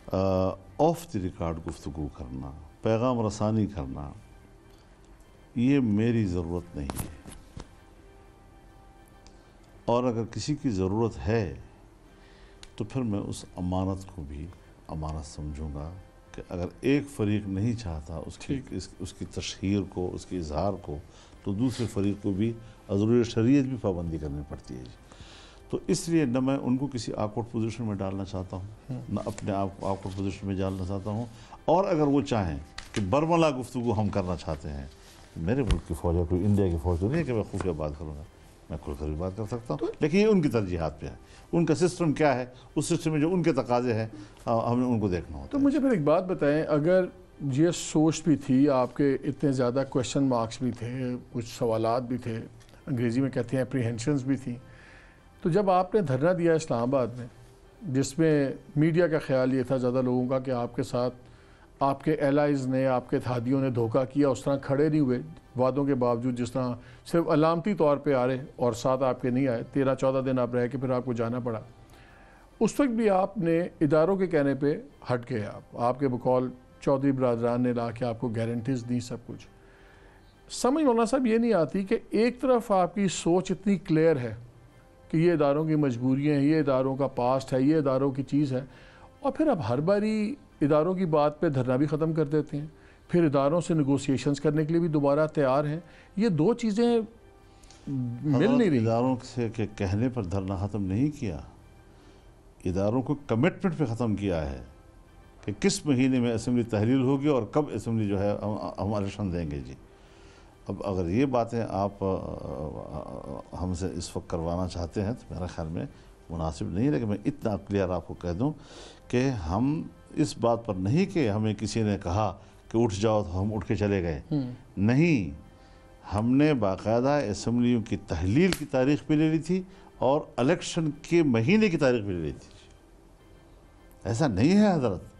Of the record گفتگو کرنا، پیغام رسانی کرنا، یہ میری ضرورت نہیں ہے. اور اگر کسی کی ضرورت ہے تو پھر میں اس امانت کو بھی امانت سمجھوں گا کہ اگر ایک فریق نہیں چاہتا اس کی تشہیر کو، اس کے اظہار کو، تو دوسرے فریق کو بھی حضور شریعت بھی پابندی کرنی پڑتی ہے جی. تو اس لیے نہ میں ان کو کسی آکورڈ پوزیشن میں ڈالنا چاہتا ہوں، نہ اپنے آپ کو آکورڈ پوزیشن میں ڈالنا چاہتا ہوں. اور اگر وہ چاہیں کہ برملا گفتگو ہم کرنا چاہتے ہیں، میرے ملک کی فوج ہے، کوئی انڈیا کی فوج تو نہیں ہے کہ میں خفیہ بات کروں گا. میں کھل کر بھی بات کر سکتا ہوں، لیکن یہ ان کی ترجیحات پہ ہے. ان کا سسٹم کیا ہے، اس سسٹم میں جو ان کے تقاضے ہیں ہم نے ان کو دیکھنا ہوتا ہے. تو مجھے پھر ایک بات بتائیں، اگر یہ سوچ بھی تھی آپ کے، اتنے زیادہ کویشچن مارکس بھی تھے، کچھ سوالات بھی تھے، انگریزی میں کہتے ہیں اپریہنشنز بھی تھیں، تو جب آپ نے دھرنا دیا اسلام آباد میں، جس میں میڈیا کا خیال یہ تھا زیادہ لوگوں کا کہ آپ کے ساتھ آپ کے ایلائز نے، آپ کے اتحادیوں نے دھوکہ کیا، اس طرح کھڑے نہیں ہوئے وعدوں کے باوجود، جس طرح صرف علامتی طور پہ آ رہے اور ساتھ آپ کے نہیں آئے، 13-14 دن آپ رہ کے پھر آپ کو جانا پڑا. اس وقت بھی آپ نے اداروں کے کہنے پہ ہٹ گئے. آپ کے بقول چودھری برادران نے لا کے آپ کو گارنٹیز دی سب کچھ. سمجھ مولانا صاحب یہ نہیں آتی کہ ایک طرف آپ کی سوچ اتنی کلیئر ہے کہ یہ اداروں کی مجبوریاں ہیں، یہ اداروں کا پاسٹ ہے، یہ اداروں کی چیز ہے، اور پھر اب ہر باری اداروں کی بات پہ دھرنا بھی ختم کر دیتے ہیں، پھر اداروں سے نیگوسیشنز کرنے کے لیے بھی دوبارہ تیار ہیں. یہ دو چیزیں مل نہیں رہی. اداروں سے کہ کہنے پر دھرنا ختم نہیں کیا، اداروں کو کمٹمنٹ پہ ختم کیا ہے کہ کس مہینے میں اسمبلی تحلیل ہوگی اور کب اسمبلی جو ہے ہم الیکشن دیں گے جی. اب اگر یہ باتیں آپ ہم سے اس وقت کروانا چاہتے ہیں تو میرا خیال میں مناسب نہیں ہے. لیکن میں اتنا کلیئر آپ کو کہہ دوں کہ ہم اس بات پر نہیں کہ ہمیں کسی نے کہا کہ اٹھ جاؤ تو ہم اٹھ کے چلے گئے. نہیں، ہم نے باقاعدہ اسمبلیوں کی تحلیل کی تاریخ بھی لے لی تھی اور الیکشن کے مہینے کی تاریخ بھی لے لی تھی. ایسا نہیں ہے حضرت.